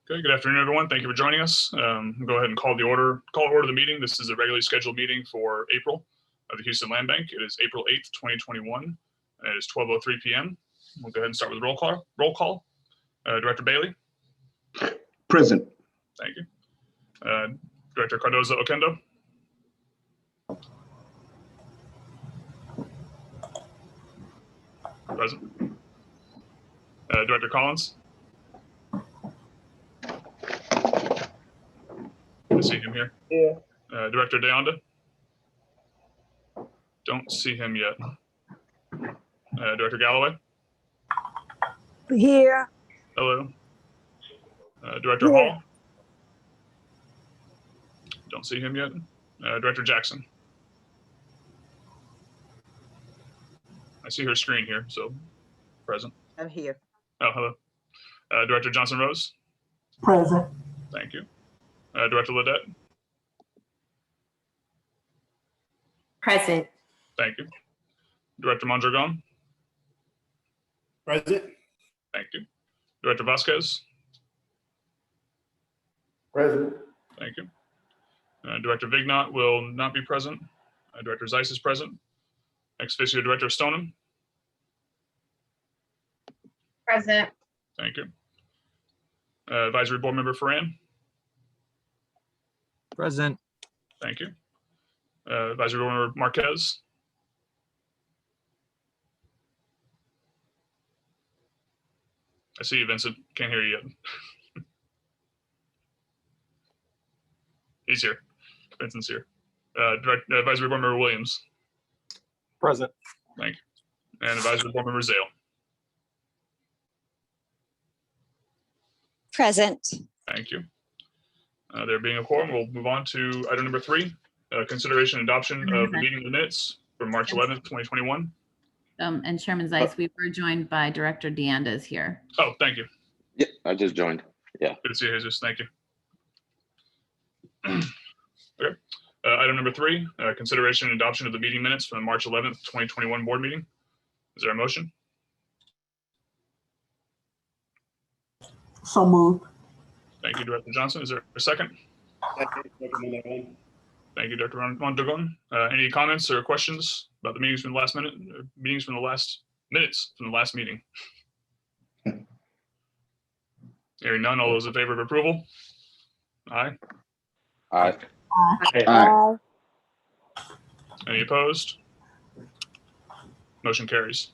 Okay, good afternoon, everyone. Thank you for joining us. We'll go ahead and call to order the meeting. This is a regularly scheduled meeting for April of the Houston Land Bank. It is April 8th, 2021. It is 12:03 p.m. We'll go ahead and start with roll call. Director Bailey. Present. Thank you. Director Cardozo Oquendo. Present. Director Collins. I see him here. Yeah. Director Deonda. Don't see him yet. Director Galloway. Here. Hello. Director Here. Hall. Don't see him yet. Director Jackson. I see her screen here, so present. I'm here. Oh, hello. Director Johnson Rose. Present. Thank you. Director Ledette. Present. Thank you. Director Mondragon. Present. Thank you. Director Vasquez. Present. Thank you. Director Vignot will not be present. Director Zeiss is present. Ex officio Director Stoneham. Present. Thank you. Advisory Board Member Ferran. Present. Thank you. Advisory Board Member Marquez. I see you, Vincent. Can't hear you yet. He's here. Vincent's here. Advisory Board Member Williams. Present. Thank you. And Advisory Board Member Zale. Present. Thank you. There being a quorum, we'll move on to item number 3, consideration and adoption of the meeting minutes from March 11th, 2021. And Chairman Zeiss, we were joined by Director Deanda is here. Oh, thank you. Yeah, I just joined. Yeah. Good to see you, Jesus. Thank you. Okay. Item number 3, consideration and adoption of the meeting minutes from the March 11th, 2021 board meeting. Is there a motion? So moved. Thank you, Director Johnson. Is there a second? Thank you, Dr. Mondragon. Any comments or questions about the meetings from the last minute, minutes from the last meeting? Hearing none, all those in favor of approval? Aye. Aye. Aye. Any opposed? Motion carries.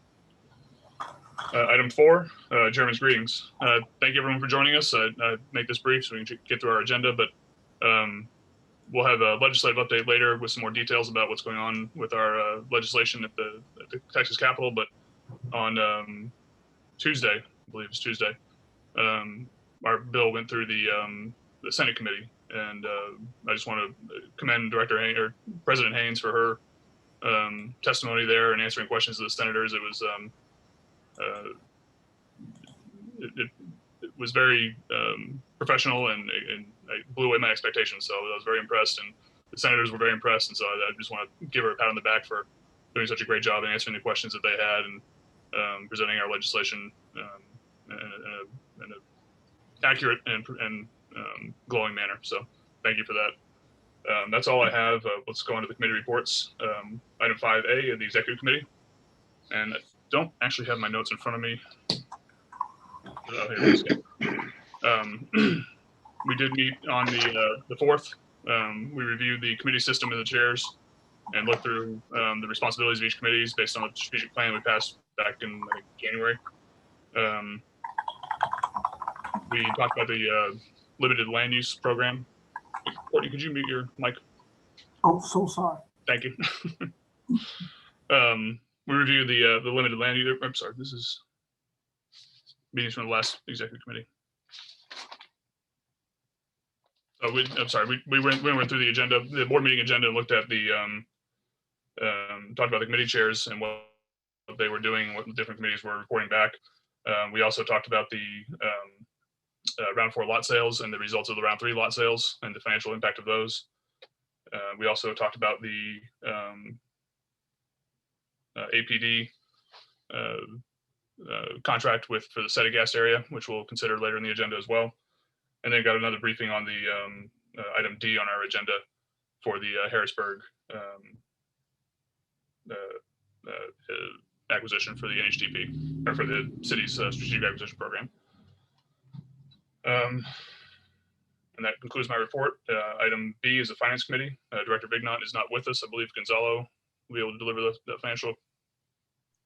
Item 4, Chairman's greetings. Thank you everyone for joining us. I make this brief so we can get through our agenda, but we'll have a legislative update later with some more details about what's going on with our legislation at the Texas Capitol. But on Tuesday, I believe it's Tuesday, our bill went through the Senate committee, and I just want to commend President Haynes for her testimony there and answering questions of the senators. It was it was very professional and I blew away my expectations. So I was very impressed, and the senators were very impressed. And so I just want to give her a pat on the back for doing such a great job in answering the questions that they had and presenting our legislation in an accurate and glowing manner. So thank you for that. That's all I have. Let's go on to the committee reports. Item 5A of the executive committee. And I don't actually have my notes in front of me. We did meet on the 4th. We reviewed the committee system and the chairs and looked through the responsibilities of each committee based on the strategic plan we passed back in January. We talked about the limited land use program. Courtney, could you mute your mic? Oh, so sorry. Thank you. We reviewed the limited land use. I'm sorry, this is meetings from the last executive committee. I'm sorry, we went through the agenda, the board meeting agenda, and looked at the talked about the committee chairs and what they were doing, what the different committees were reporting back. We also talked about the round 4 lot sales and the results of the round 3 lot sales and the financial impact of those. We also talked about the APD contract for the Settegast area, which we'll consider later in the agenda as well. and then got another briefing on the item D on our agenda for the Harrisburg acquisition for the NHDP, or for the city's strategic acquisition program. And that concludes my report. Item B is the Finance Committee. Director Bignot is not with us. I believe Gonzalo will be able to deliver the financial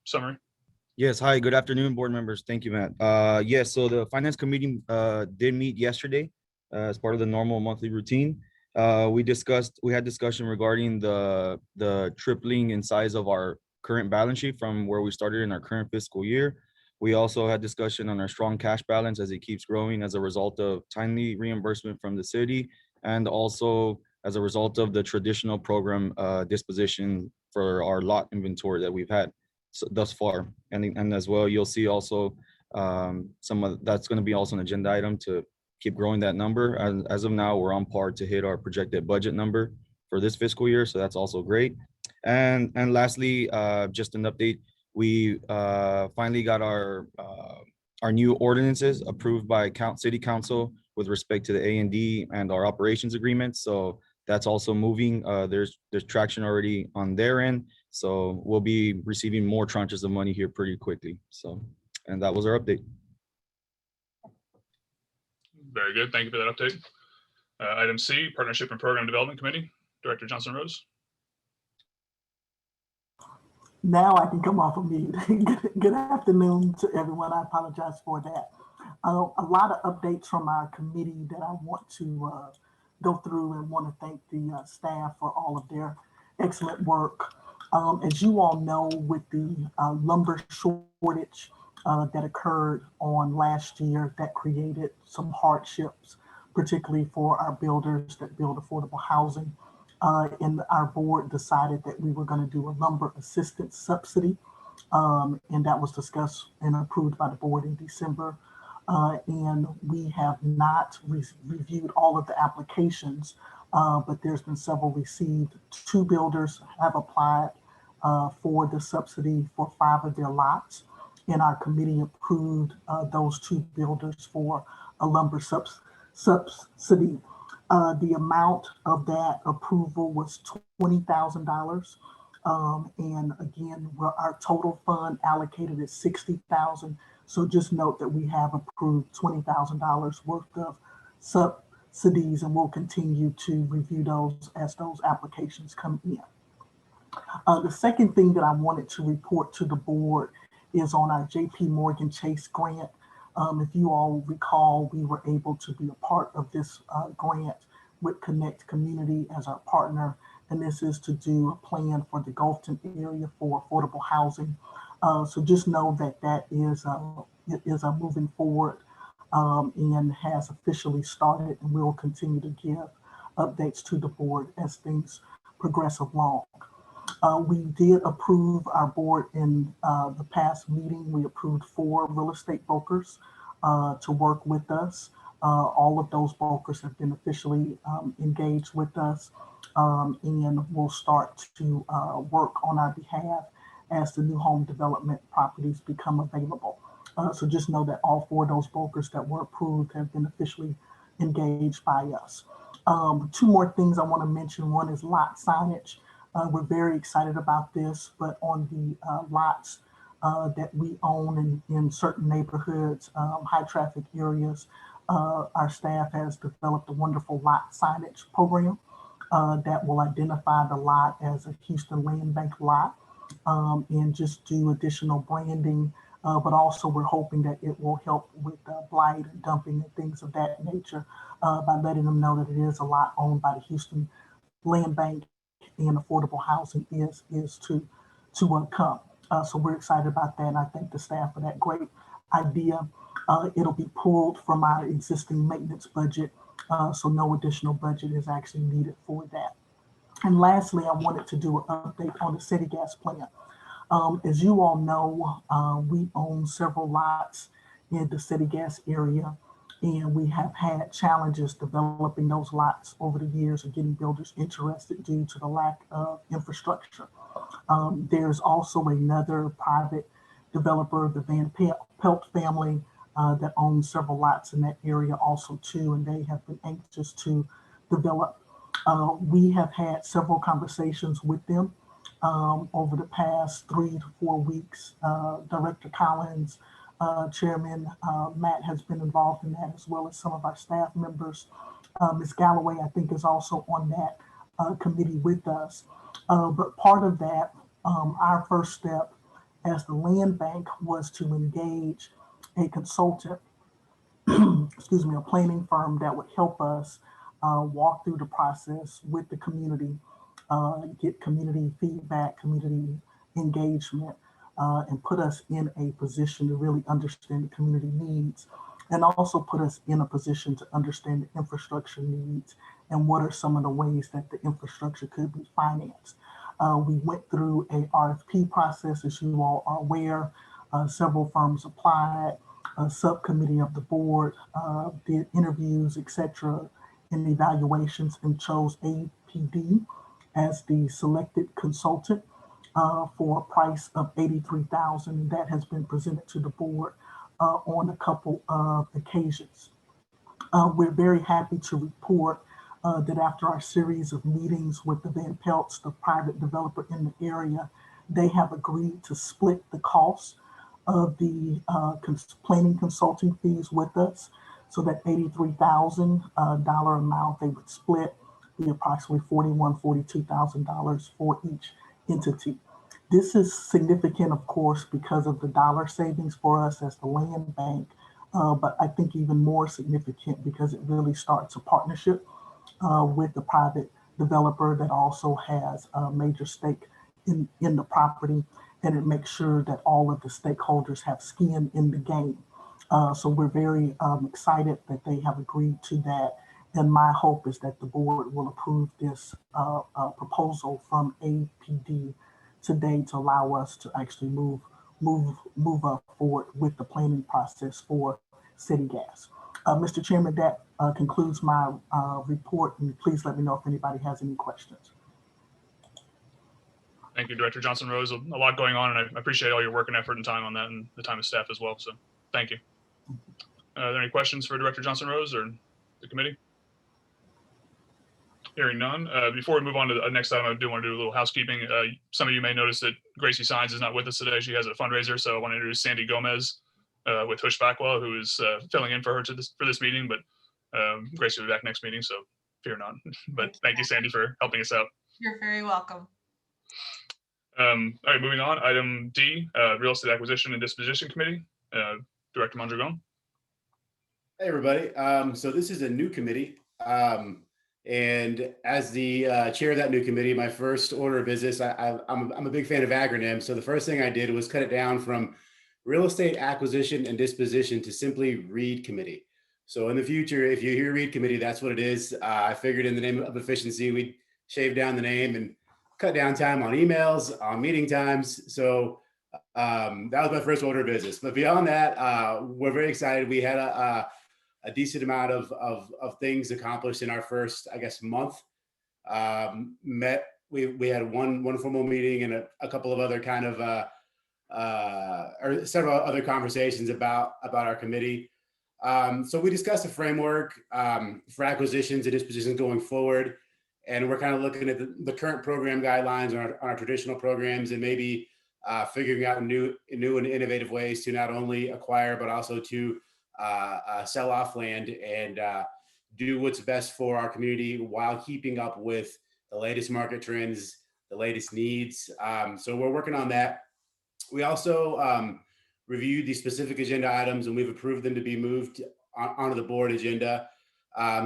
summary. Yes, hi, good afternoon, board members. Thank you, Matt. Yes, so the Finance Committee did meet yesterday as part of the normal monthly routine. We had discussion regarding the tripling in size of our current balance sheet from where we started in our current fiscal year. We also had discussion on our strong cash balance as it keeps growing as a result of timely reimbursement from the city, and also as a result of the traditional program disposition for our lot inventory that we've had thus far. And as well, you'll see also some of that's going to be also an agenda item to keep growing that number. And as of now, we're on par to hit our projected budget number for this fiscal year, so that's also great. And lastly, just an update. We finally got our new ordinances approved by City Council with respect to the A&D and our operations agreement. So that's also moving. There's traction already on their end. So we'll be receiving more tranches of money here pretty quickly. So, and that was our update. Very good. Thank you for that update. Item C, Partnership and Program Development Committee. Director Johnson Rose. Now I can come off of mute. Good afternoon to everyone. I apologize for that. A lot of updates from our committee that I want to go through, and want to thank the staff for all of their excellent work. As you all know, with the lumber shortage that occurred on last year, that created some hardships, particularly for our builders that build affordable housing. And our board decided that we were going to do a lumber assistance subsidy, and that was discussed and approved by the board in December. And we have not reviewed all of the applications, but there's been several received. 2 builders have applied for the subsidy for 5 of their lots, and our committee approved those 2 builders for a lumber subsidy. The amount of that approval was $20,000. And again, our total fund allocated is $60,000. So just note that we have approved $20,000 worth of subsidies, and we'll continue to review those as those applications come in. The second thing that I wanted to report to the board is on our JP Morgan Chase grant. If you all recall, we were able to be a part of this grant with Connect Community as our partner, and this is to do a plan for the Gulfton area for affordable housing. So just know that that is moving forward and has officially started, and we will continue to give updates to the board as things progress along. We did approve our board in the past meeting. We approved 4 real estate brokers to work with us. All of those brokers have been officially engaged with us, and will start to work on our behalf as the new home development properties become available. So just know that all 4 of those brokers that were approved have been officially engaged by us. 2 more things I want to mention. One is lot signage. We're very excited about this, but on the lots that we own in certain neighborhoods, high traffic areas, our staff has developed a wonderful lot signage program that will identify the lot as a Houston Land Bank lot, and just do additional branding. But also we're hoping that it will help with blight and dumping and things of that nature by letting them know that it is a lot owned by the Houston Land Bank, and affordable housing is to come. So we're excited about that, and I thank the staff for that great idea. It'll be pulled from our existing maintenance budget, so no additional budget is actually needed for that. And lastly, I wanted to do an update on the city gas plant. As you all know, we own several lots in the city gas area, and we have had challenges developing those lots over the years and getting builders interested due to the lack of infrastructure. There's also another private developer, the Van Pelt family, that owns several lots in that area also too, and they have been anxious to develop. We have had several conversations with them over the past 3 to 4 weeks. Director Collins, Chairman Matt has been involved in that, as well as some of our staff members. Ms. Galloway, I think, is also on that committee with us. But part of that, our first step as the land bank was to engage a consultant, excuse me, a planning firm that would help us walk through the process with the community, get community feedback, community engagement, and put us in a position to really understand the community needs, and also put us in a position to understand the infrastructure needs and what are some of the ways that the infrastructure could be financed. We went through a RFP process, as you all are aware. Several firms applied. A subcommittee of the board did interviews, etc., and evaluations, and chose APD as the selected consultant for a price of $83,000, and that has been presented to the board on a couple of occasions. We're very happy to report that after our series of meetings with the Van Pelts, the private developer in the area, they have agreed to split the cost of the planning consulting fees with us. So that $83,000 amount, they would split the approximately $41,000, $42,000 for each entity. This is significant, of course, because of the dollar savings for us as the land bank, but I think even more significant because it really starts a partnership with the private developer that also has a major stake in the property, and it makes sure that all of the stakeholders have skin in the game. So we're very excited that they have agreed to that. And my hope is that the board will approve this proposal from APD today to allow us to actually move up forward with the planning process for City Gas. Mr. Chairman, that concludes my report, and please let me know if anybody has any questions. Thank you, Director Johnson Rose. A lot going on, and I appreciate all your work and effort and time on that, and the time of staff as well. So thank you. Are there any questions for Director Johnson Rose or the committee? Hearing none. Before we move on to the next item, I do want to do a little housekeeping. Some of you may notice that Gracie Signs is not with us today. She has a fundraiser, so I want to introduce Sandy Gomez with Hush Backwell, who is filling in for her for this meeting, but Gracie will be back next meeting, so fear not. But thank you, Sandy, for helping us out. You're very welcome. All right, moving on. Item D, Real Estate Acquisition and Disposition Committee. Director Mondragon. Hey, everybody. So this is a new committee. And as the chair of that new committee, my first order of business, I'm a big fan of acronyms. So the first thing I did was cut it down from Real Estate Acquisition and Disposition to simply READ Committee. So in the future, if you hear READ Committee, that's what it is. I figured in the name of efficiency, we'd shave down the name and cut down time on emails, on meeting times. So that was my first order of business. But beyond that, we're very excited. We had a decent amount of things accomplished in our first, I guess, month. We had one formal meeting and a couple of other kind of or several other conversations about our committee. So we discussed a framework for acquisitions and dispositions going forward, and we're kind of looking at the current program guidelines on our traditional programs, and maybe figuring out new and innovative ways to not only acquire but also to sell off land and do what's best for our community while keeping up with the latest market trends, the latest needs. So we're working on that. We also reviewed the specific agenda items, and we've approved them to be moved onto the board agenda.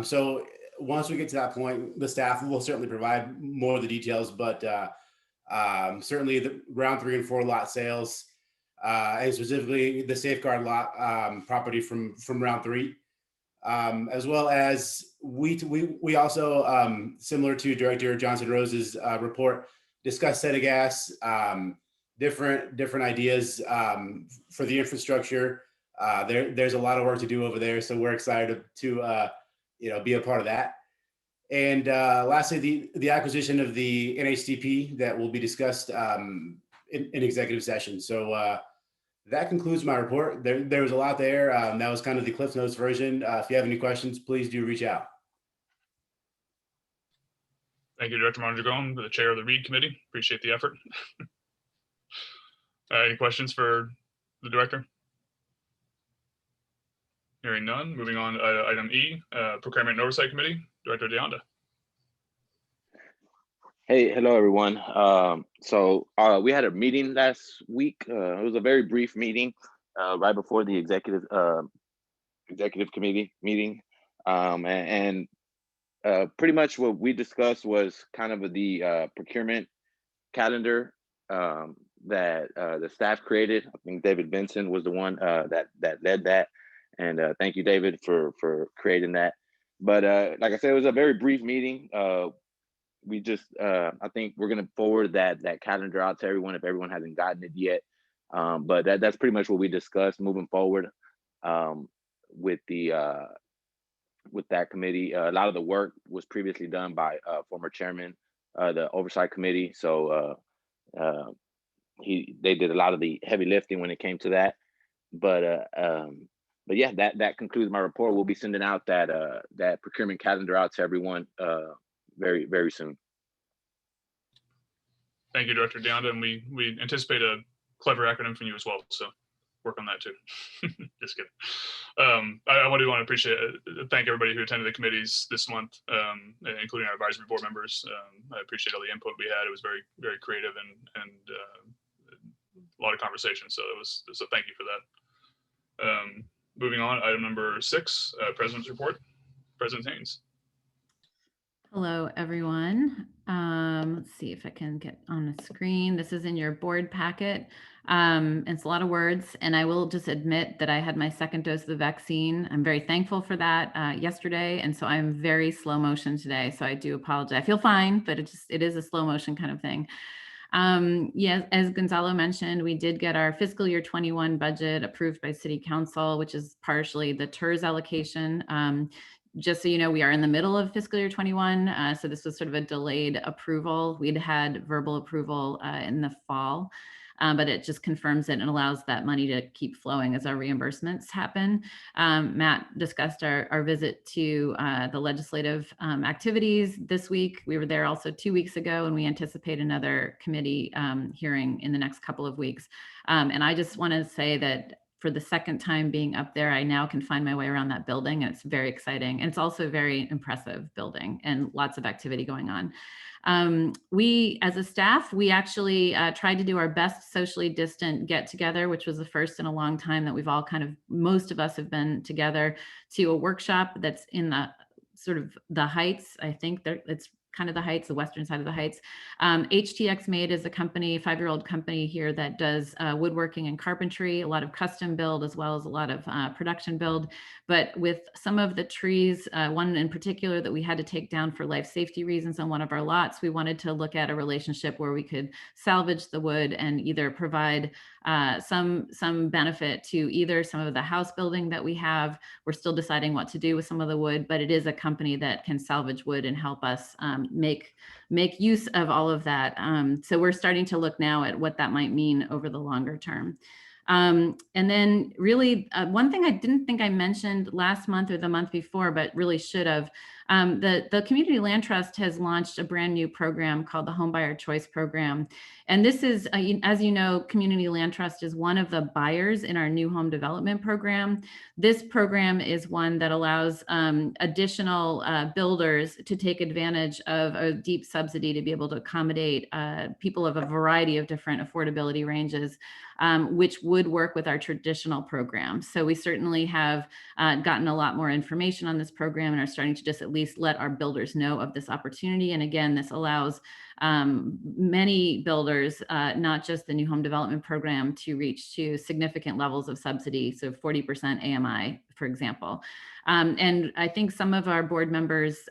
So once we get to that point, the staff will certainly provide more of the details, but certainly the round 3 and 4 lot sales, and specifically the Safeguard lot property from round 3, as well as we also, similar to Director Johnson Rose's report, discussed City Gas, different ideas for the infrastructure. There's a lot of work to do over there, so we're excited to be a part of that. And lastly, the acquisition of the NHDP that will be discussed in executive session. So that concludes my report. There was a lot there. That was kind of the Cliff Notes version. If you have any questions, please do reach out. Thank you, Director Mondragon, the chair of the READ committee. Appreciate the effort. Any questions for the director? Hearing none. Moving on, item E, Procurement and Oversight Committee, Director DeAnda. Hey, hello, everyone. So we had a meeting last week. It was a very brief meeting right before the executive committee meeting. And pretty much what we discussed was kind of the procurement calendar that the staff created. I think David Benson was the one that led that. And thank you, David, for creating that. But like I said, it was a very brief meeting. We just, I think we're going to forward that calendar out to everyone if everyone hasn't gotten it yet. But that's pretty much what we discussed moving forward with that committee. A lot of the work was previously done by former chairman, the oversight committee. So they did a lot of the heavy lifting when it came to that. But yeah, that concludes my report. We'll be sending out that procurement calendar out to everyone very, very soon. Thank you, Director DeAnda, and we anticipate a clever acronym from you as well, so work on that too. Just kidding. I want to thank everybody who attended the committees this month, including our advisory board members. I appreciate all the input we had. It was very, very creative and a lot of conversation. So thank you for that. Moving on, item number 6, President's report. President Haynes. Hello, everyone. Let's see if I can get on the screen. This is in your board packet. It's a lot of words, and I will just admit that I had my second dose of the vaccine. I'm very thankful for that yesterday, and so I'm very slow motion today. So I do apologize. I feel fine, but it is a slow motion kind of thing. Yes, as Gonzalo mentioned, we did get our fiscal year 21 budget approved by City Council, which is partially the TERS allocation. Just so you know, we are in the middle of fiscal year 21. So this was sort of a delayed approval. We'd had verbal approval in the fall, but it just confirms it and allows that money to keep flowing as our reimbursements happen. Matt discussed our visit to the legislative activities this week. We were there also 2 weeks ago, and we anticipate another committee hearing in the next couple of weeks. And I just want to say that for the second time being up there, I now can find my way around that building, and it's very exciting. And it's also a very impressive building and lots of activity going on. We, as a staff, we actually tried to do our best socially distant get together, which was the first in a long time that we've all most of us have been together, to a workshop that's in the sort of the Heights. I think it's kind of the Heights, the western side of the Heights. HTX Made is a company, 5-year-old company here that does woodworking and carpentry, a lot of custom build as well as a lot of production build. But with some of the trees, one in particular that we had to take down for life safety reasons on one of our lots, we wanted to look at a relationship where we could salvage the wood and either provide some benefit to either some of the house building that we have. We're still deciding what to do with some of the wood, but it is a company that can salvage wood and help us make use of all of that. So we're starting to look now at what that might mean over the longer term. And then really one thing I didn't think I mentioned last month or the month before, but really should have, the Community Land Trust has launched a brand new program called the Homebuyer Choice Program. And this is, as you know, Community Land Trust is one of the buyers in our new home development program. This program is one that allows additional builders to take advantage of a deep subsidy to be able to accommodate people of a variety of different affordability ranges, which would work with our traditional program. So we certainly have gotten a lot more information on this program and are starting to just at least let our builders know of this opportunity. And again, this allows many builders, not just the new home development program, to reach to significant levels of subsidy. So 40% AMI, for example. And I think some of our board members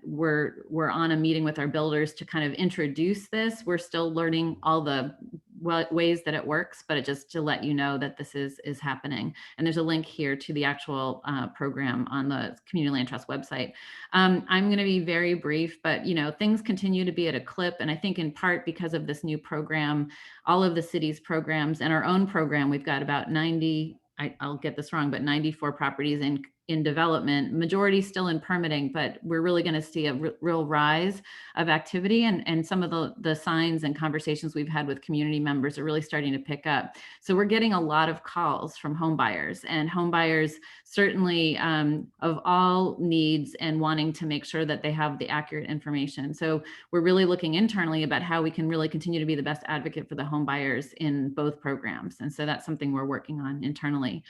were on a meeting with our builders to kind of introduce this. We're still learning all the ways that it works, but it just to let you know that this is happening. And there's a link here to the actual program on the Community Land Trust website. I'm going to be very brief, but things continue to be at a clip. And I think in part because of this new program, all of the city's programs and our own program, we've got about 90, I'll get this wrong, but 94 properties in development, majority still in permitting, but we're really going to see a real rise of activity, and some of the signs and conversations we've had with community members are really starting to pick up. So we're getting a lot of calls from home buyers, and home buyers certainly of all needs and wanting to make sure that they have the accurate information. So we're really looking internally about how we can really continue to be the best advocate for the home buyers in both programs. And so that's something we're working on internally.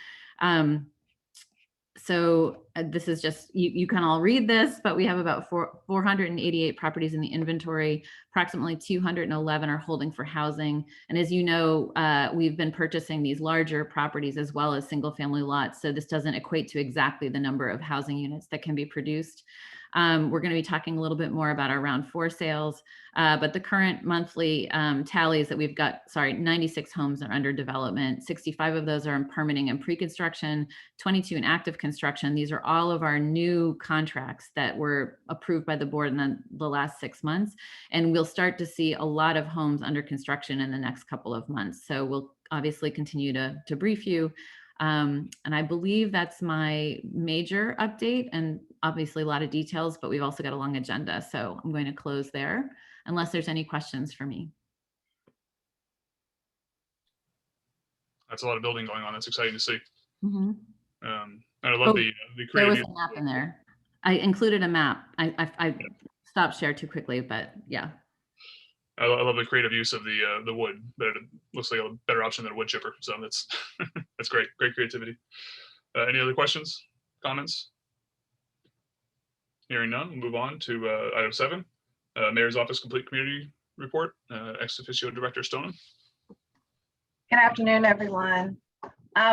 So this is just, you can all read this, but we have about 488 properties in the inventory. Approximately 211 are holding for housing. And as you know, we've been purchasing these larger properties as well as single family lots. So this doesn't equate to exactly the number of housing units that can be produced. We're going to be talking a little bit more about our round 4 sales, but the current monthly tally is that we've got, 96 homes are under development. 65 of those are in permitting and pre-construction, 22 in active construction. These are all of our new contracts that were approved by the board in the last 6 months. And we'll start to see a lot of homes under construction in the next couple of months. So we'll obviously continue to brief you. And I believe that's my major update, and obviously a lot of details, but we've also got a long agenda. So I'm going to close there unless there's any questions for me. That's a lot of building going on. That's exciting to see. Mm-hmm. And I love the There creative. was a map in there. I included a map. I stopped share too quickly, but yeah. I love the creative use of the wood. But it looks like a better option than a wood chipper. So that's that's great. Great creativity. Any other questions, comments? Hearing none, we'll move on to item 7, Mayor's Office Complete Community Report. Ex officio Director Stoneham. Good afternoon, everyone.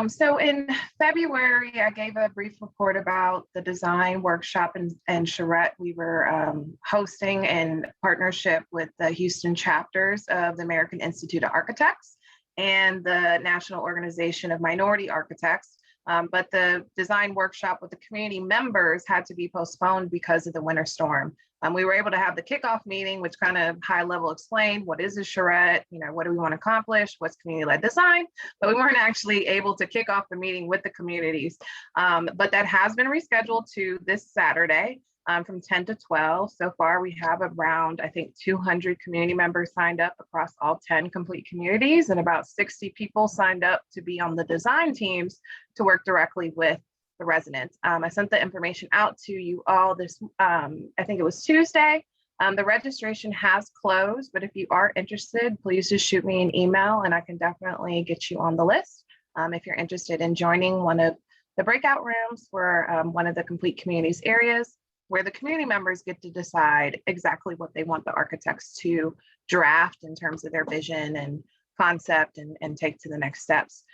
So in February, I gave a brief report about the design workshop in Charette we were hosting in partnership with the Houston chapters of the American Institute of Architects and the National Organization of Minority Architects. But the design workshop with the community members had to be postponed because of the winter storm. We were able to have the kickoff meeting, which kind of high level explained what is a charrette, what do we want to accomplish, what's community-led design, but we weren't actually able to kick off the meeting with the communities. But that has been rescheduled to this Saturday from 10 to 12. So far, we have around, I think, 200 community members signed up across all 10 complete communities, and about 60 people signed up to be on the design teams to work directly with the residents. I sent the information out to you all this, I think it was Tuesday. The registration has closed, but if you are interested, please just shoot me an email and I can definitely get you on the list. If you're interested in joining one of the breakout rooms for one of the complete communities areas, where the community members get to decide exactly what they want the architects to draft in terms of their vision and concept and take to the next steps.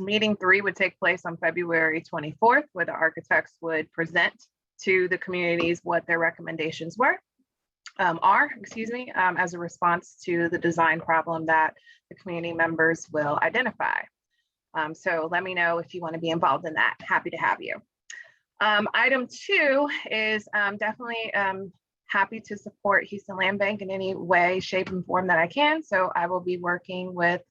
Meeting 3 would take place on February 24th, where the architects would present to the communities what their recommendations are, as a response to the design problem that the community members will identify. So let me know if you want to be involved in that. Happy to have you. Item 2 is definitely happy to support Houston Land Bank in any way, shape, and form that I can. So I will be working with,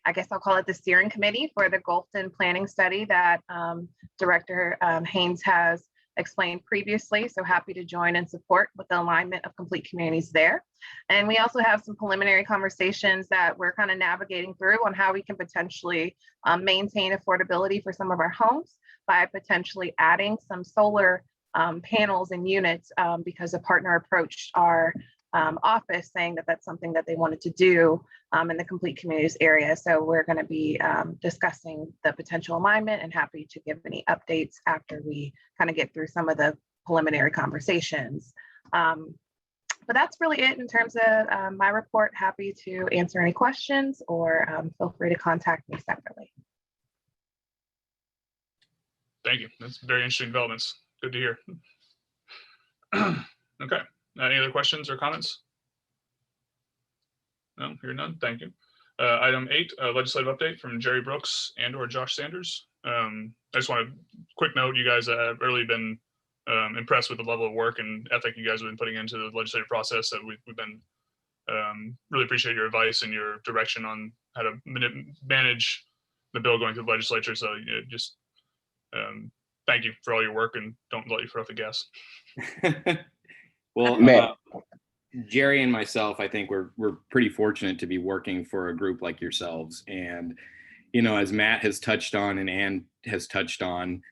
I guess I'll call it the steering committee for the Gulfton planning study that Director Haynes has explained previously. So happy to join and support with the alignment of complete communities there. And we also have some preliminary conversations that we're kind of navigating through on how we can potentially maintain affordability for some of our homes by potentially adding some solar panels and units because a partner approached our office saying that that's something that they wanted to do in the complete communities area. So we're going to be discussing the potential alignment and happy to give any updates after we kind of get through some of the preliminary conversations. But that's really it in terms of my report. Happy to answer any questions or feel free to contact me separately. Thank you. That's very interesting developments. Good to hear. Okay. Any other questions or comments? No, hear none. Thank you. Item 8, legislative update from Jerry Brooks and/or Josh Sanders. I just want a quick note. You guys have really been impressed with the level of work and ethic you guys have been putting into the legislative process. That we've been really appreciate your advice and your direction on how to manage the bill going through the legislature. So just thank you for all your work, and don't let you throw off the gas. Well, Matt. Jerry and myself, I think we're pretty fortunate to be working for a group like yourselves. And, as Matt has touched on and Ann has touched on,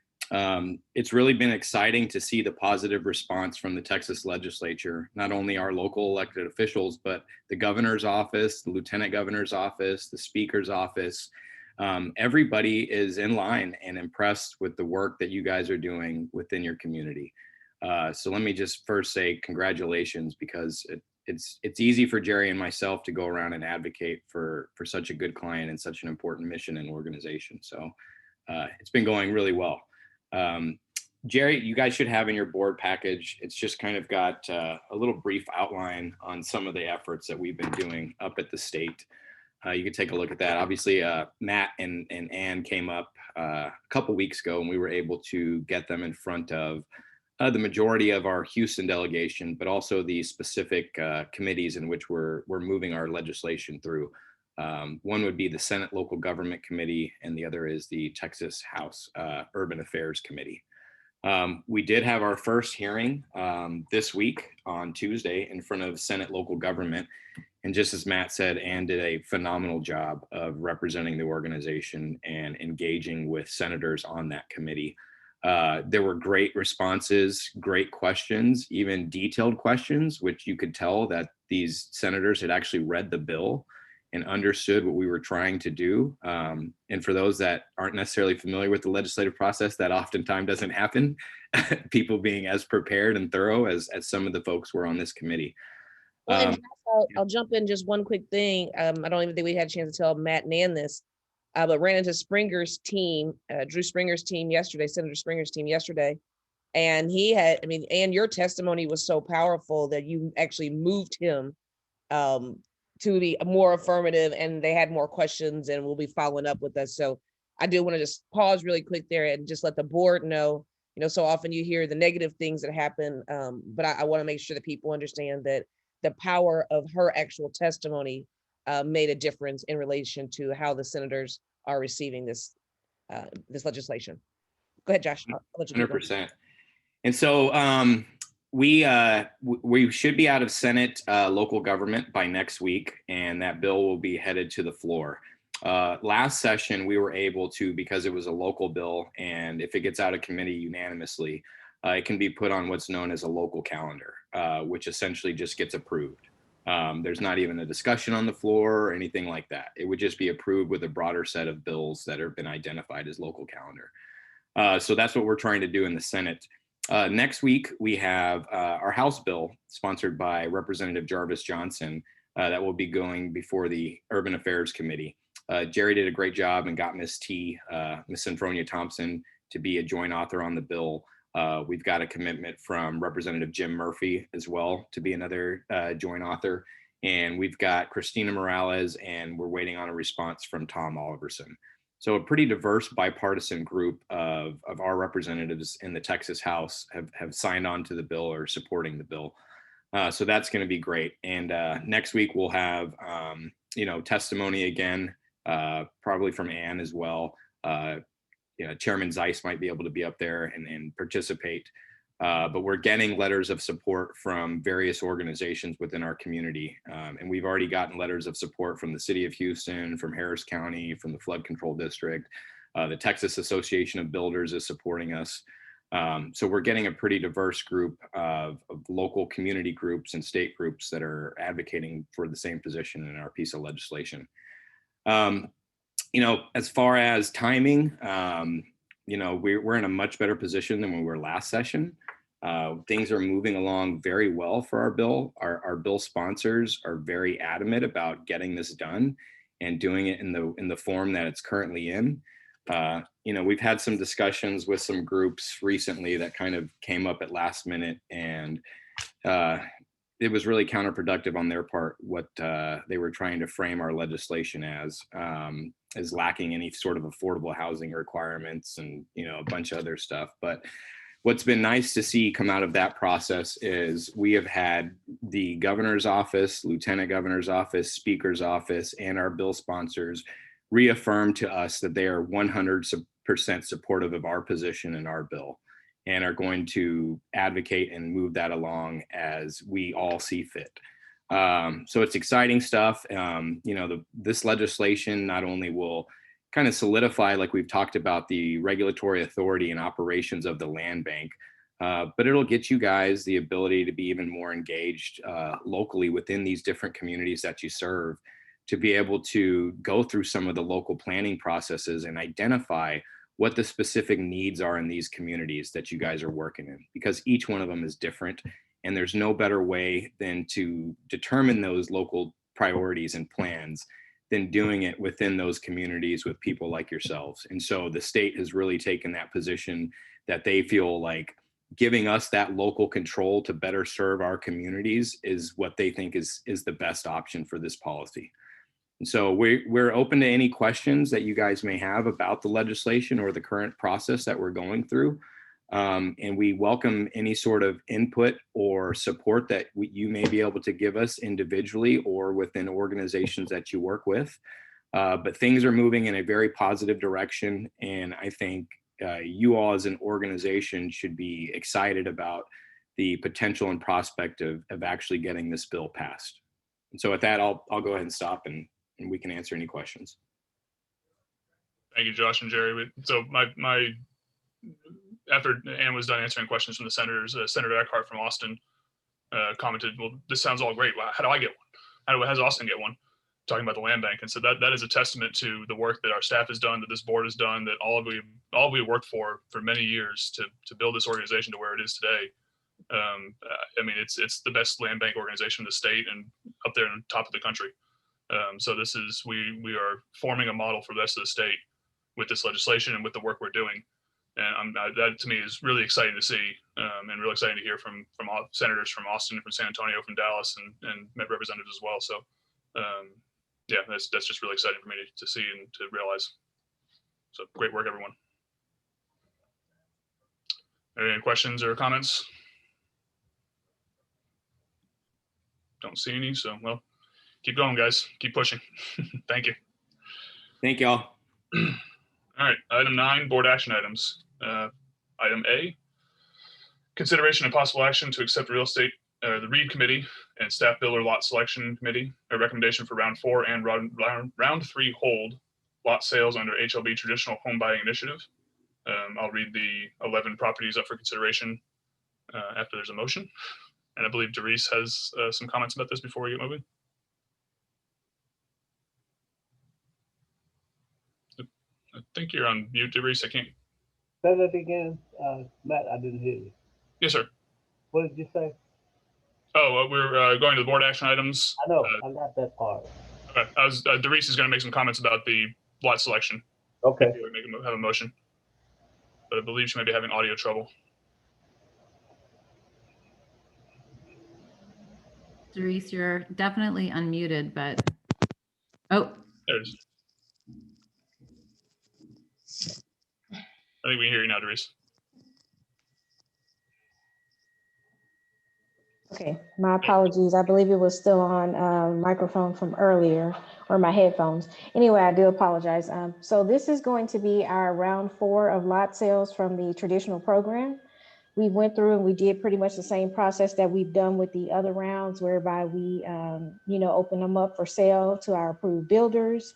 it's really been exciting to see the positive response from the Texas legislature, not only our local elected officials, but the governor's office, the lieutenant governor's office, the speaker's office. Everybody is in line and impressed with the work that you guys are doing within your community. So let me just first say congratulations, because it's easy for Jerry and myself to go around and advocate for such a good client and such an important mission and organization. So it's been going really well. Jerry, you guys should have in your board package, it's just kind of got a little brief outline on some of the efforts that we've been doing up at the state. You can take a look at that. Obviously, Matt and Ann came up a couple weeks ago, and we were able to get them in front of the majority of our Houston delegation, but also the specific committees in which we're moving our legislation through. One would be the Senate Local Government Committee, and the other is the Texas House Urban Affairs Committee. We did have our first hearing this week on Tuesday in front of Senate Local Government. And just as Matt said, Ann did a phenomenal job of representing the organization and engaging with senators on that committee. There were great responses, great questions, even detailed questions, which you could tell that these senators had actually read the bill and understood what we were trying to do. And for those that aren't necessarily familiar with the legislative process, that oftentimes doesn't happen, people being as prepared and thorough as some of the folks were on this committee. Well, and I'll jump in just one quick thing. I don't even think we had a chance to tell Matt and Ann this, but ran into Springer's team, Drew Springer's team yesterday, Senator Springer's team yesterday. And Ann, your testimony was so powerful that you actually moved him to be more affirmative, and they had more questions and will be following up with us. So I do want to just pause really quick there and just let the board know, so often you hear the negative things that happen, but I want to make sure that people understand that the power of her actual testimony made a difference in relation to how the senators are receiving this legislation. Go ahead, Josh. I'll let you 100%. And so we should be out of Senate local government by next week, and that bill will be headed to the floor. Last session, we were able to, because it was a local bill, and if it gets out of committee unanimously, it can be put on what's known as a local calendar, which essentially just gets approved. There's not even a discussion on the floor or anything like that. It would just be approved with a broader set of bills that have been identified as local calendar. So that's what we're trying to do in the Senate. Next week, we have our House bill sponsored by Representative Jarvis Johnson that will be going before the Urban Affairs Committee. Jerry did a great job and got Miss Synfronia Thompson, to be a joint author on the bill. We've got a commitment from Representative Jim Murphy as well to be another joint author. And we've got Christina Morales, and we're waiting on a response from Tom Oliverson. So a pretty diverse bipartisan group of our representatives in the Texas House have signed on to the bill or supporting the bill. So that's going to be great. And next week we'll have, testimony again, probably from Ann as well. Chairman Zeiss might be able to be up there and participate. But we're getting letters of support from various organizations within our community. And we've already gotten letters of support from the city of Houston, from Harris County, from the Flood Control District. The Texas Association of Builders is supporting us. So we're getting a pretty diverse group of local community groups and state groups that are advocating for the same position in our piece of legislation. As far as timing, we're in a much better position than when we were last session. Things are moving along very well for our bill. Our bill sponsors are very adamant about getting this done and doing it in the form that it's currently in. We've had some discussions with some groups recently that kind of came up at last minute, and it was really counterproductive on their part what they were trying to frame our legislation as lacking any sort of affordable housing requirements and a bunch of other stuff. But what's been nice to see come out of that process is we have had the governor's office, lieutenant governor's office, speaker's office, and our bill sponsors reaffirm to us that they are 100% supportive of our position and our bill, and are going to advocate and move that along as we all see fit. So it's exciting stuff. This legislation not only will kind of solidify, like we've talked about, the regulatory authority and operations of the land bank, but it'll get you guys the ability to be even more engaged locally within these different communities that you serve, to be able to go through some of the local planning processes and identify what the specific needs are in these communities that you guys are working in, because each one of them is different. And there's no better way than to determine those local priorities and plans than doing it within those communities with people like yourselves. And so the state has really taken that position that they feel like giving us that local control to better serve our communities is what they think is the best option for this policy. And so we're open to any questions that you guys may have about the legislation or the current process that we're going through. And we welcome any sort of input or support that you may be able to give us individually or within organizations that you work with. But things are moving in a very positive direction. And I think you all as an organization should be excited about the potential and prospect of actually getting this bill passed. And so with that, I'll go ahead and stop and we can answer any questions. Thank you, Josh and Jerry. So my after Ann was done answering questions from the senators, Senator Eckhart from Austin commented, "Well, this sounds all great. How do I get one? How does Austin get one?" Talking about the land bank, and so that is a testament to the work that our staff has done, that this board has done, that all we worked for many years to build this organization to where it is today. I mean, it's the best land bank organization in the state and up there on top of the country. So this is we are forming a model for the rest of the state with this legislation and with the work we're doing. And that to me is really exciting to see, and really exciting to hear from senators from Austin, from San Antonio, from Dallas, and representatives as well. So, yeah, that's just really exciting for me to see and to realize. So great work, everyone. Any questions or comments? Don't see any. So, well, keep going, guys. Keep pushing. Thank you. Thank y'all. All right, item 9, board action items. Item A, consideration and possible action to accept real estate, the READ committee and staff builder lot selection committee, a recommendation for round 4 and round 3 hold lot sales under HLB traditional home buying initiative. I'll read the 11 properties up for consideration after there's a motion. And I believe Doris has some comments about this before we get moving. I think you're on mute, Doris. I can't. Say that again, Matt. I didn't hear you. Yes, sir. What did you say? Oh, we're going to the board action items. I know. I got that part. Okay. Doris is going to make some comments about the lot selection. Okay. Have a motion, but I believe she may be having audio trouble. Doris, you're definitely unmuted, but oh. There it is. I think we can hear you now, Doris. Okay, my apologies. I believe it was still on microphone from earlier, or my headphones. Anyway, I do apologize. So this is going to be our round 4 of lot sales from the traditional program. We went through and we did pretty much the same process that we've done with the other rounds, whereby we, open them up for sale to our approved builders.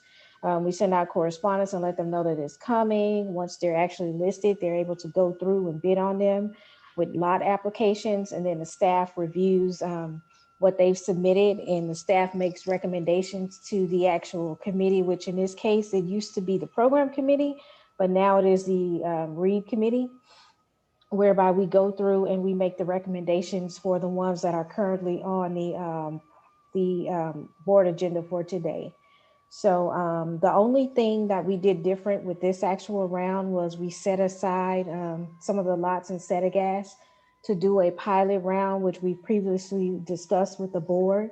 We send out correspondence and let them know that it's coming. Once they're actually listed, they're able to go through and bid on them with lot applications, and then the staff reviews what they've submitted, and the staff makes recommendations to the actual committee, which in this case, it used to be the program committee, but now it is the READ committee, whereby we go through and we make the recommendations for the ones that are currently on the board agenda for today. So the only thing that we did different with this actual round was we set aside some of the lots in Settegast to do a pilot round, which we previously discussed with the board,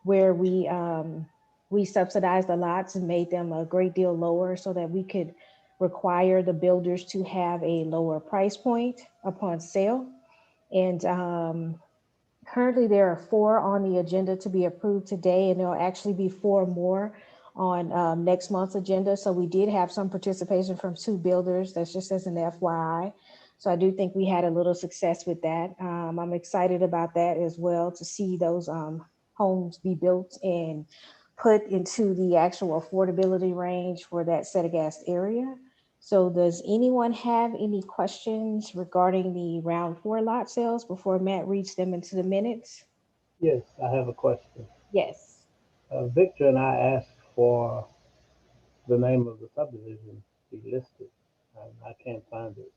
where we subsidized the lots and made them a great deal lower so that we could require the builders to have a lower price point upon sale. And currently there are 4 on the agenda to be approved today, and there'll actually be 4 more on next month's agenda. So we did have some participation from 2 builders. That's just as an FYI. So I do think we had a little success with that. I'm excited about that as well, to see those homes be built and put into the actual affordability range for that Setagast area. So does anyone have any questions regarding the round 4 lot sales before Matt reads them into the minutes? Yes, I have a question. Yes. Victor and I asked for the name of the subdivision to be listed. I can't find it.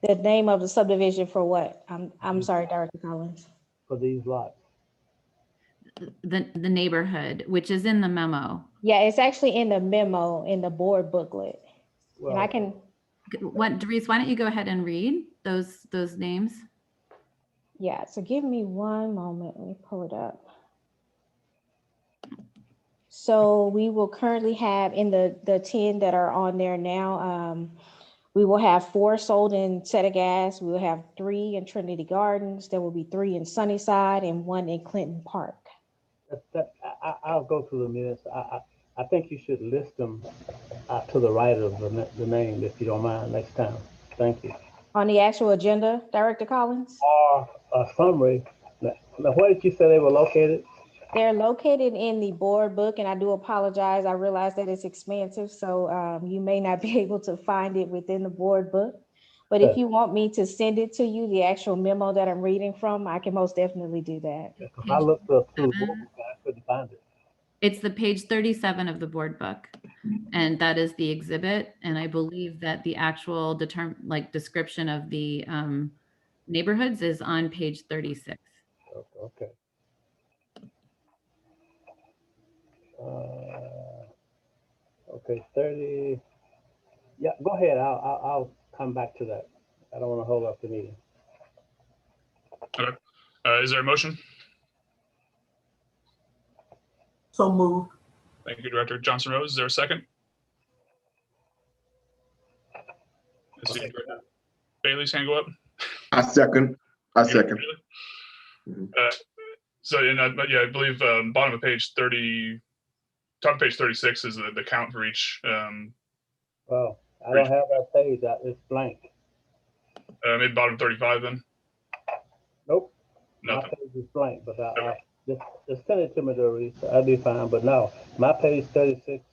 The name of the subdivision for what? I'm sorry, Director Collins. For these lots. The neighborhood, which is in the memo. Yeah, it's actually in the memo in the board booklet. Well, And I can, Dries, why don't you go ahead and read those names? yeah, so give me one moment. Let me pull it up. So we will currently have in the 10 that are on there now, we will have 4 sold in Setagast. We will have 3 in Trinity Gardens. There will be 3 in Sunnyside and 1 in Clinton Park. I'll go through the minutes. I think you should list them to the right of the name, if you don't mind, next time. Thank you. On the actual agenda, Director Collins? Or a summary. Now, where did you say they were located? They're located in the board book, and I do apologize. I realize that it's expansive, so you may not be able to find it within the board book. But if you want me to send it to you, the actual memo that I'm reading from, I can most definitely do that. Because I looked up through the book, I couldn't find it. It's the page 37 of the board book, and that is the exhibit. And I believe that the actual description of the neighborhoods is on page 36. Okay. Okay, 30. Yeah, go ahead. I'll come back to that. I don't want to hold up the meeting. Okay. Is there a motion? So moved. Thank you, Director Johnson Rose. Is there a second? I see Director Bailey's hand go up. I second. Bailey? Mhm. So, yeah, I believe bottom of page 30, top of page 36 is the count for each. Well, I don't have that page. It's blank. Maybe bottom 35 then. Nope. Nothing. My page is blank, but just send it to me, Doris. I'll be fine. But no, my page 36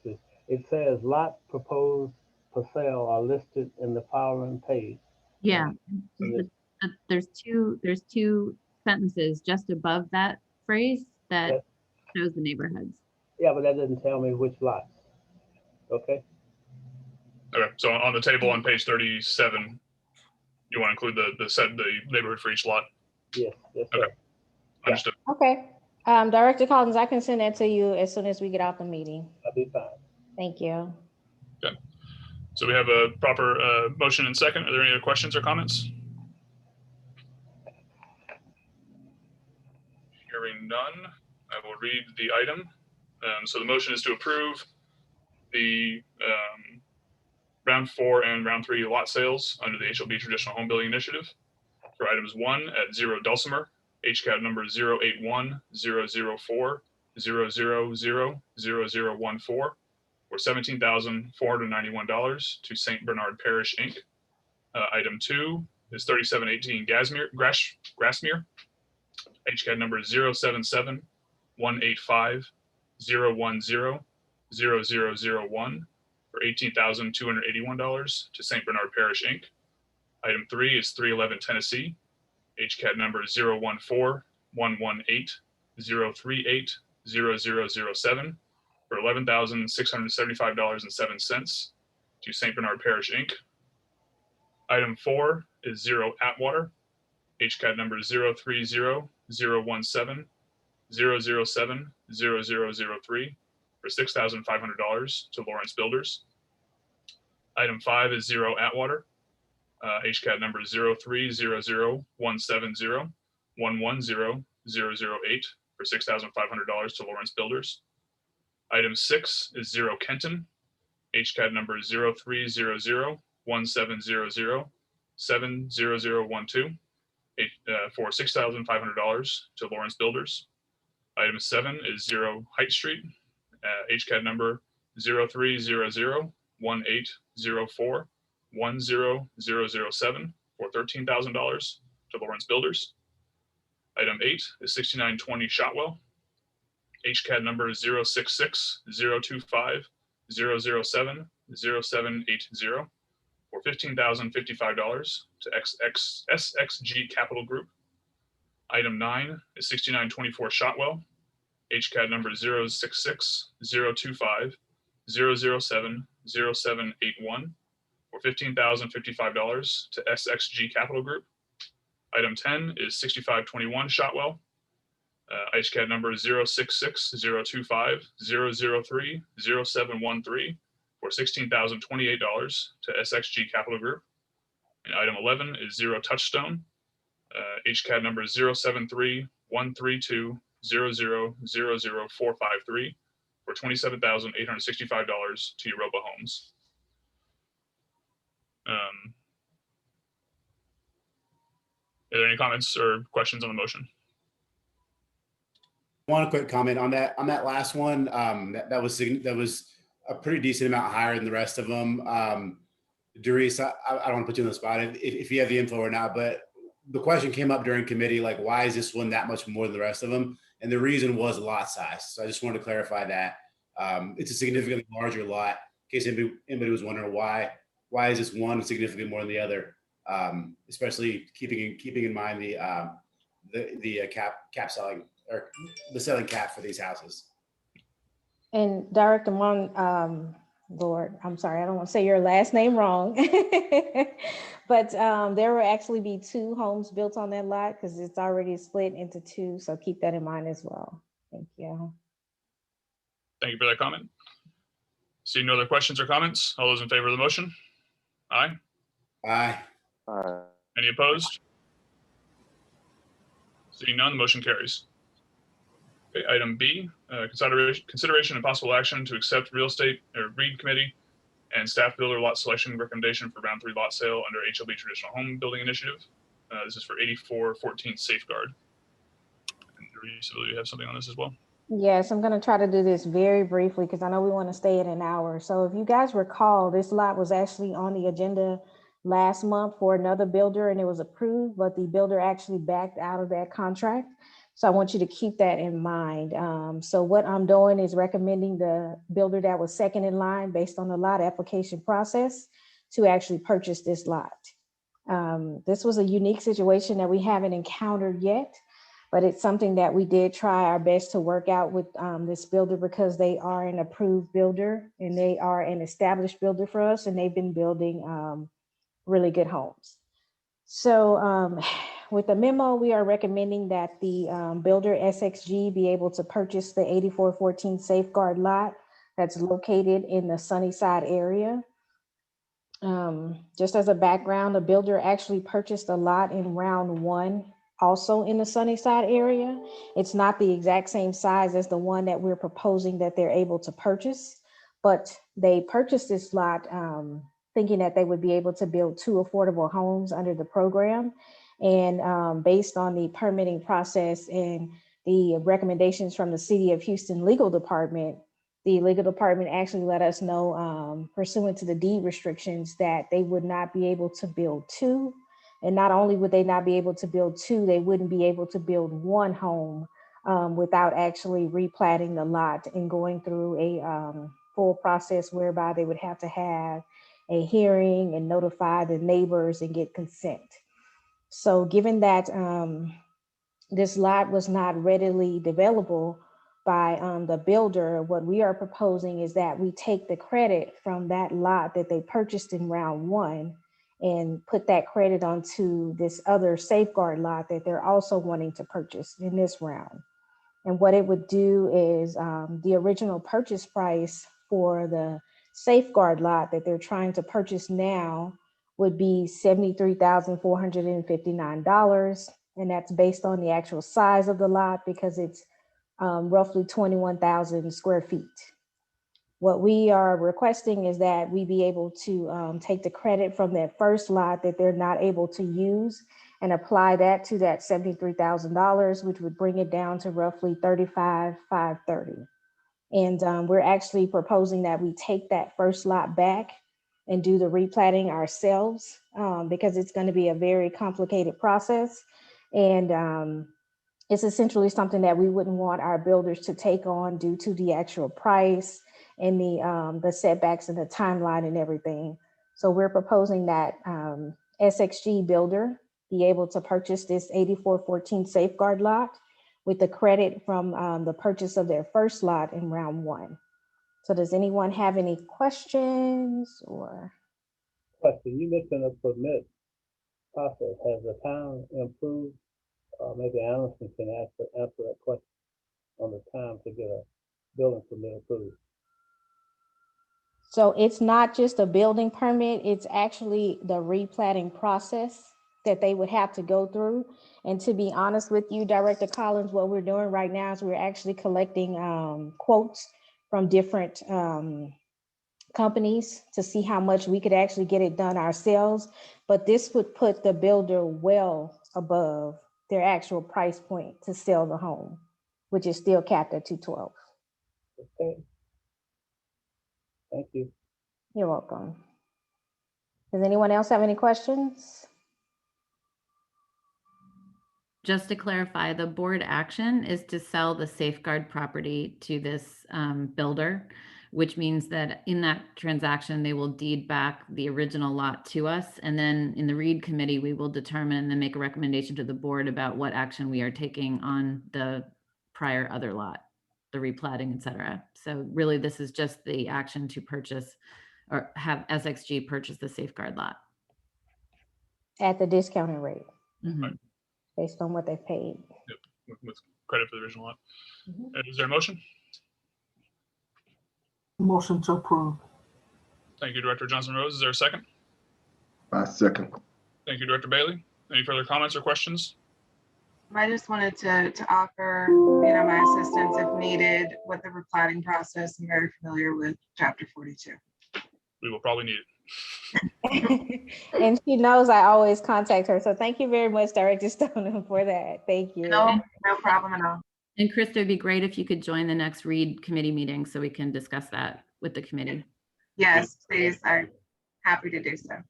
it says lot proposed for sale are listed in the following page. Yeah, there's two sentences just above that phrase that shows the neighborhoods. Yeah, but that doesn't tell me which lots. Okay. Okay, so on the table on page 37, you want to include the neighborhood for each lot? Yes. Okay. Understood. Okay. Director Collins, I can send that to you as soon as we get off the meeting. I'll be fine. Thank you. Okay. So we have a proper motion and second. Are there any other questions or comments? Hearing none, I will read the item. So the motion is to approve the round 4 and round 3 lot sales under the HLB Traditional Home Building Initiative for items 1 at 0 Dulcimer, HCAD number 081-004-000-0014 for $17,491 to St. Bernard Parish, Inc. Item 2 is 3718 Grassmere, HCAD number 077-185-010-0001 for $18,281 to St. Bernard Parish, Inc. Item 3 is 311 Tennessee, HCAD number 014-118-038-0007 for $11,675.07 to St. Bernard Parish, Inc. Item 4 is 0 Atwater, HCAD number 030-017-007-0003 for $6,500 to Lawrence Builders. Item 5 is 0 Atwater, HCAD number 0300170110 110008 for $6,500 to Lawrence Builders. Item 6 is 0 Kenton, HCAD number 03001700 70012 for $6,500 to Lawrence Builders. Item 7 is 0 Height Street, HCAD number 03001804 10007 for $13,000 to Lawrence Builders. Item 8 is 6920 Shotwell, HCAD number 066025 007 0780 for $15,055 to SXG Capital Group. Item 9 is 6924 Shotwell, HCAD number 066025 007 0781 for $15,055 to SXG Capital Group. Item 10 is 6521 Shotwell, HCAD number 066025 003 0713 for $16,028 to SXG Capital Group. And item 11 is 0 Touchstone, HCAD number 073132 0000453 for $27,865 to Europa Homes. Are there any comments or questions on the motion? One quick comment on that last one. That was a pretty decent amount higher than the rest of them. Doris, I don't want to put you on the spot if you have the info or not, but the question came up during committee, like, why is this one that much more than the rest of them? And the reason was lot size. So I just wanted to clarify that. It's a significantly larger lot, in case anybody was wondering why is this one significantly more than the other? Especially keeping in mind the cap selling, or the selling cap for these houses. And Director Mon, Lord, I'm sorry, I don't want to say your last name wrong. But there will actually be 2 homes built on that lot because it's already split into 2. So keep that in mind as well. Thank you. Thank you for that comment. Seeing no other questions or comments, all those in favor of the motion? Aye. Aye. Any opposed? Seeing none, the motion carries. Okay, item B, consideration and possible action to accept real estate or READ committee and staff builder lot selection recommendation for round 3 lot sale under HLB Traditional Home Building Initiative. This is for 8414 Safeguard. And Doris, I believe you have something on this as well. Yes, I'm going to try to do this very briefly because I know we want to stay at an hour. So if you guys recall, this lot was actually on the agenda last month for another builder and it was approved, but the builder actually backed out of that contract. So I want you to keep that in mind. So what I'm doing is recommending the builder that was second in line based on the lot application process to actually purchase this lot. This was a unique situation that we haven't encountered yet, but it's something that we did try our best to work out with this builder because they are an approved builder and they are an established builder for us and they've been building really good homes. So with the memo, we are recommending that the builder SXG be able to purchase the 8414 Safeguard lot that's located in the Sunnyside area. Just as a background, the builder actually purchased a lot in round 1, also in the Sunnyside area. It's not the exact same size as the one that we're proposing that they're able to purchase, but they purchased this lot thinking that they would be able to build 2 affordable homes under the program. And based on the permitting process and the recommendations from the City of Houston Legal Department, the legal department actually let us know, pursuant to the deed restrictions, that they would not be able to build 2. And not only would they not be able to build 2, they wouldn't be able to build 1 home without actually replatting the lot and going through a full process whereby they would have to have a hearing and notify the neighbors and get consent. So given that this lot was not readily developable by the builder, what we are proposing is that we take the credit from that lot that they purchased in round 1 and put that credit onto this other Safeguard lot that they're also wanting to purchase in this round. And what it would do is the original purchase price for the Safeguard lot that they're trying to purchase now would be $73,459. And that's based on the actual size of the lot because it's roughly 21,000 square feet. What we are requesting is that we be able to take the credit from that first lot that they're not able to use and apply that to that $73,000, which would bring it down to roughly $35,530. And we're actually proposing that we take that first lot back and do the replatting ourselves because it's going to be a very complicated process. And it's essentially something that we wouldn't want our builders to take on due to the actual price and the setbacks and the timeline and everything. So we're proposing that SXG Builder be able to purchase this 8414 Safeguard lot with the credit from the purchase of their first lot in round one. So does anyone have any questions or? Question, you mentioned a permit process. Has the town improved? Maybe Allison can answer that question on the time to get a building permit approved. So it's not just a building permit, it's actually the replatting process that they would have to go through. And to be honest with you, Director Collins, what we're doing right now is we're actually collecting quotes from different companies to see how much we could actually get it done ourselves. But this would put the builder well above their actual price point to sell the home, which is still capped at $212. Okay. Thank you. You're welcome. Does anyone else have any questions? Just to clarify, the board action is to sell the Safeguard property to this builder, which means that in that transaction, they will deed back the original lot to us. And then in the READ committee, we will determine and then make a recommendation to the board about what action we are taking on the prior other lot, the replatting, et cetera. So really, this is just the action to purchase or have SXG purchase the Safeguard lot. At the discounted rate, Mhm. based on what they've paid. Yep, with credit for the original lot. Mhm. Is there a motion? Motion to approve. Thank you, Director Johnson Rose. Is there a second? I second. Thank you, Director Bailey. Any further comments or questions? I just wanted to offer, my assistance if needed with the replatting process. I'm very familiar with Chapter 42. We will probably need it. And she knows I always contact her. So thank you very much, Director Stoneham, for that. Thank you. No problem at all. And Krista, it'd be great if you could join the next READ committee meeting so we can discuss that with the committee. Yes, please. I'm happy to do so.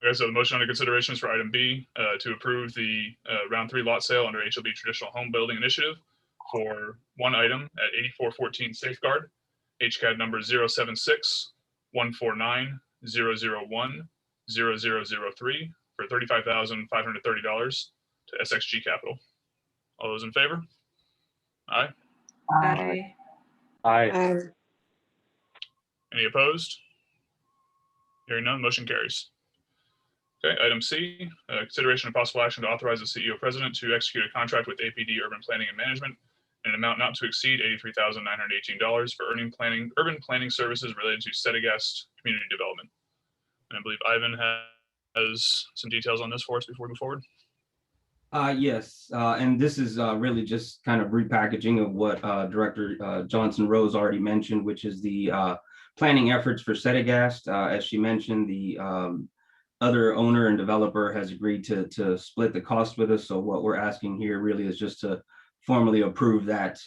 Okay, so the motion under consideration is for item B to approve the round 3 lot sale under HLB Traditional Home Building Initiative for one item at 8414 Safeguard, HCAD number 076-149-001-0003 for $35,530 to SXG Capital. All those in favor? Aye. Aye. Aye. Any opposed? Hearing none, motion carries. Okay, item C, consideration of possible action to authorize the CEO president to execute a contract with APD Urban Planning and Management in an amount not to exceed $83,918 for urban planning services related to Setagast community development. And I believe Ivan has some details on this for us before we move forward. Yes, and this is really just kind of repackaging of what Director Johnson Rose already mentioned, which is the planning efforts for Setagast. As she mentioned, the other owner and developer has agreed to split the cost with us. So what we're asking here really is just to formally approve that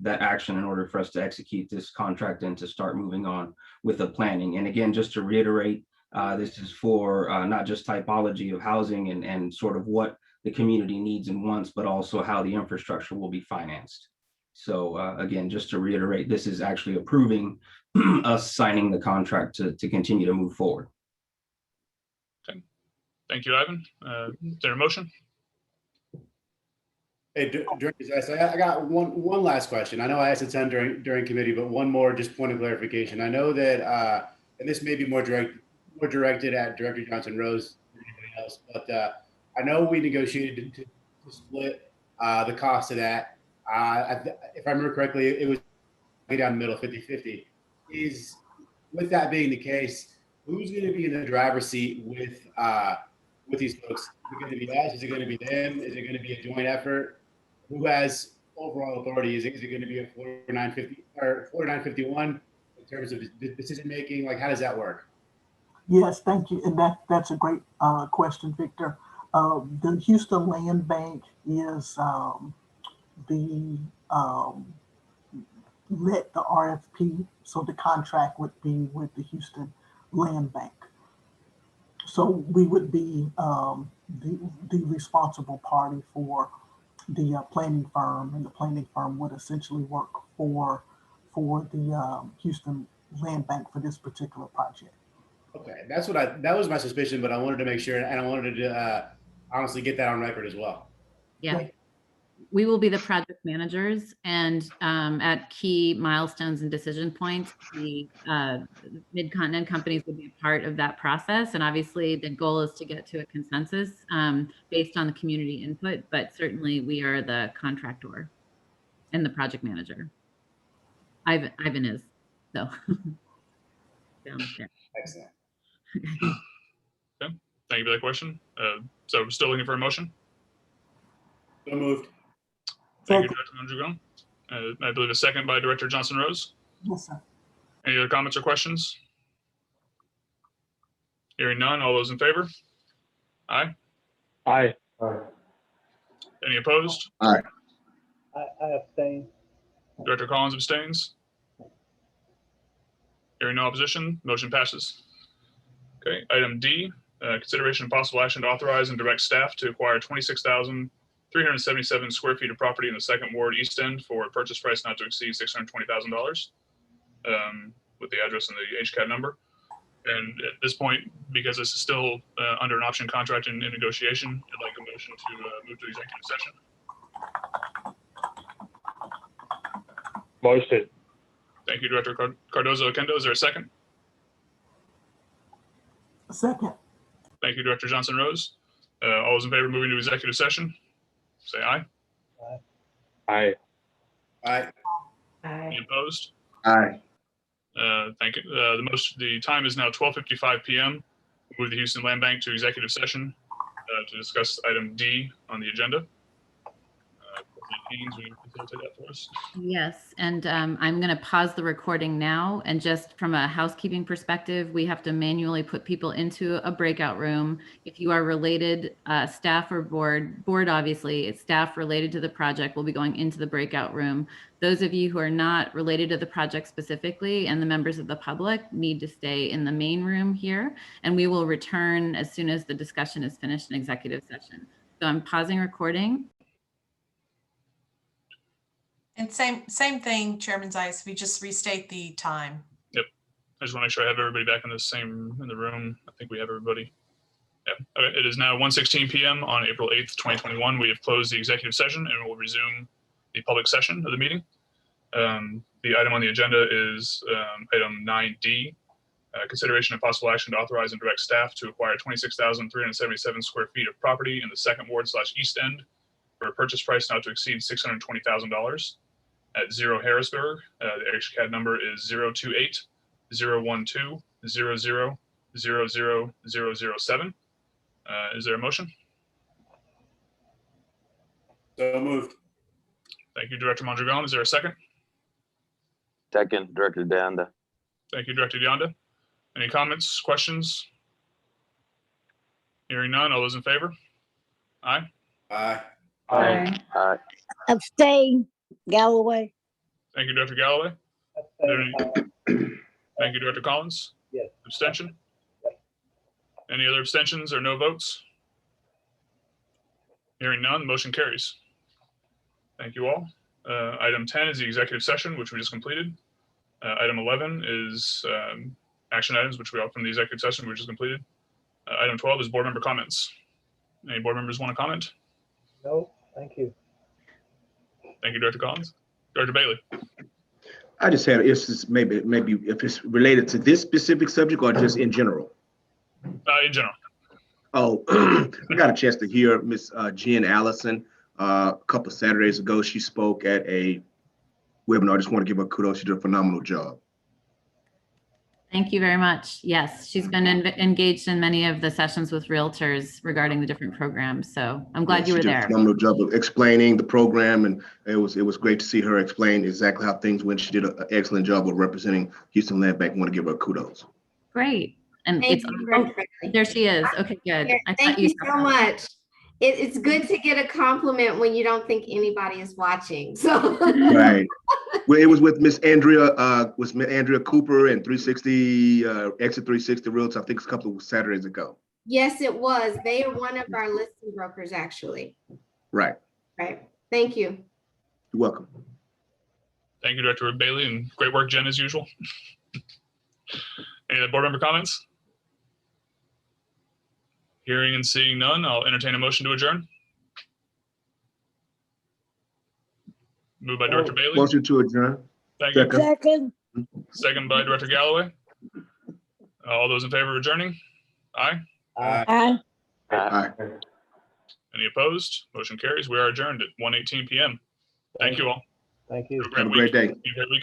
action in order for us to execute this contract and to start moving on with the planning. And again, just to reiterate, this is for not just typology of housing and sort of what the community needs and wants, but also how the infrastructure will be financed. So again, just to reiterate, this is actually approving us signing the contract to continue to move forward. Okay, thank you, Ivan. Is there a motion? Hey, I got one last question. I know I asked a ton during committee, but one more just point of clarification. I know that, and this may be more directed at Director Johnson Rose than anybody else, but I know we negotiated to split the cost of that. If I remember correctly, it was down the middle, 50-50. With that being the case, who's going to be in the driver's seat with these folks? Is it going to be us? Is it going to be them? Is it going to be a joint effort? Who has overall authority? Is it going to be a 4950 or 4951 in terms of decision making? Like, how does that work? Yes, thank you. And that's a great question, Victor. The Houston Land Bank is let the RFP, so the contract would be with the Houston Land Bank. So we would be the responsible party for the planning firm, and the planning firm would essentially work for the Houston Land Bank for this particular project. Okay, that was my suspicion, but I wanted to make sure, and I wanted to honestly get that on record as well. Yeah. We will be the project managers, and at key milestones and decision points, the Mid-Continent companies would be a part of that process. And obviously the goal is to get to a consensus based on the community input, but certainly we are the contractor and the project manager. Ivan is, so. Down there. Excellent. Okay, thank you for that question. So we're still looking for a motion. So moved. Thank you, Director Mondragon. I believe a second by Director Johnson Rose. Yes, sir. Any other comments or questions? Hearing none, all those in favor? Aye. Aye. Any opposed? Aye. I abstain. Director Collins abstains. Hearing no opposition, motion passes. Okay, item D, consideration of possible action to authorize and direct staff to acquire 26,377 square feet of property in the Second Ward East End for a purchase price not to exceed $620,000 with the address and the HCAD number. And at this point, because this is still under an option contract in negotiation, I'd like a motion to move to executive session. Motion. Thank you, Director Cardozo Oquendo. Is there a second? Second. Thank you, Director Johnson Rose. All those in favor of moving to executive session, say aye. Aye. Aye. Any opposed? Aye. Thank you. The time is now 12:55 p.m. We'll move the Houston Land Bank to executive session to discuss item D on the agenda. Haynes, will you facilitate that for us? Yes, and I'm going to pause the recording now. And just from a housekeeping perspective, we have to manually put people into a breakout room. If you are related, staff or board obviously, it's staff related to the project will be going into the breakout room. Those of you who are not related to the project specifically and the members of the public need to stay in the main room here, and we will return as soon as the discussion is finished in executive session. So I'm pausing recording. And same thing, Chairman Zeiss, we just restate the time. Yep. I just want to make sure I have everybody back in the room. I think we have everybody. Yeah. Okay. It is now 1:16 p.m. on April 8th, 2021. We have closed the executive session and we'll resume the public session of the meeting. The item on the agenda is item 9D, consideration of possible action to authorize and direct staff to acquire 26,377 square feet of property in the Second Ward / East End for a purchase price not to exceed $620,000 at 0 Harrisburg. The HCAD number is 028-012-00-00007. Is there a motion? So moved. Thank you, Director Mondragon. Is there a second? Second, Director Deanda. Thank you, Director Deanda. Any comments, questions? Hearing none, all those in favor? Aye. Aye. Aye. Aye. Abstain, Galloway. Thank you, Director Galloway. Thank you, Director Collins. Yes. Abstention? Any other abstentions or no votes? Hearing none, the motion carries. Thank you all. Item 10 is the executive session, which we just completed. Item 11 is action items, which we all from the executive session, we just completed. Item 12 is board member comments. Any board members want to comment? No, thank you. Thank you, Director Collins. Director Bailey. I just had, maybe if it's related to this specific subject or just in general. In general. Oh, I got a chance to hear Miss Jen Allison a couple of Saturdays ago. She spoke at a webinar. I just want to give her kudos. She did a phenomenal job. Thank you very much. Yes, she's been engaged in many of the sessions with realtors regarding the different programs. So I'm glad you She were did a there. phenomenal job of explaining the program, and it was great to see her explain exactly how things went. She did an excellent job of representing Houston Land Bank. I want to give her kudos. Great. And Thank it's, you, oh, Director Bailey. there she is. Okay, good. Here, I thank thought you said so that. much. It's good to get a compliment when you don't think anybody is watching. So Right. Well, it was with Miss Andrea, Andrea Cooper and 360 Exit 360 Realty. I think it's a couple of Saturdays ago. yes, it was. They are one of our listing brokers, actually. Right. Right. Thank you. You're welcome. Thank you, Director Bailey, and great work, Jen, as usual. Any other board member comments? Hearing and seeing none, I'll entertain a motion to adjourn. Moved by Director Bailey. Motion to adjourn. Thank you. Second. Second by Director Galloway. All those in favor of adjourning? Aye. Aye. Aye. Any opposed? Motion carries. We are adjourned at 1:18 p.m. Thank you all. Thank you. Have a great day. Have a great week.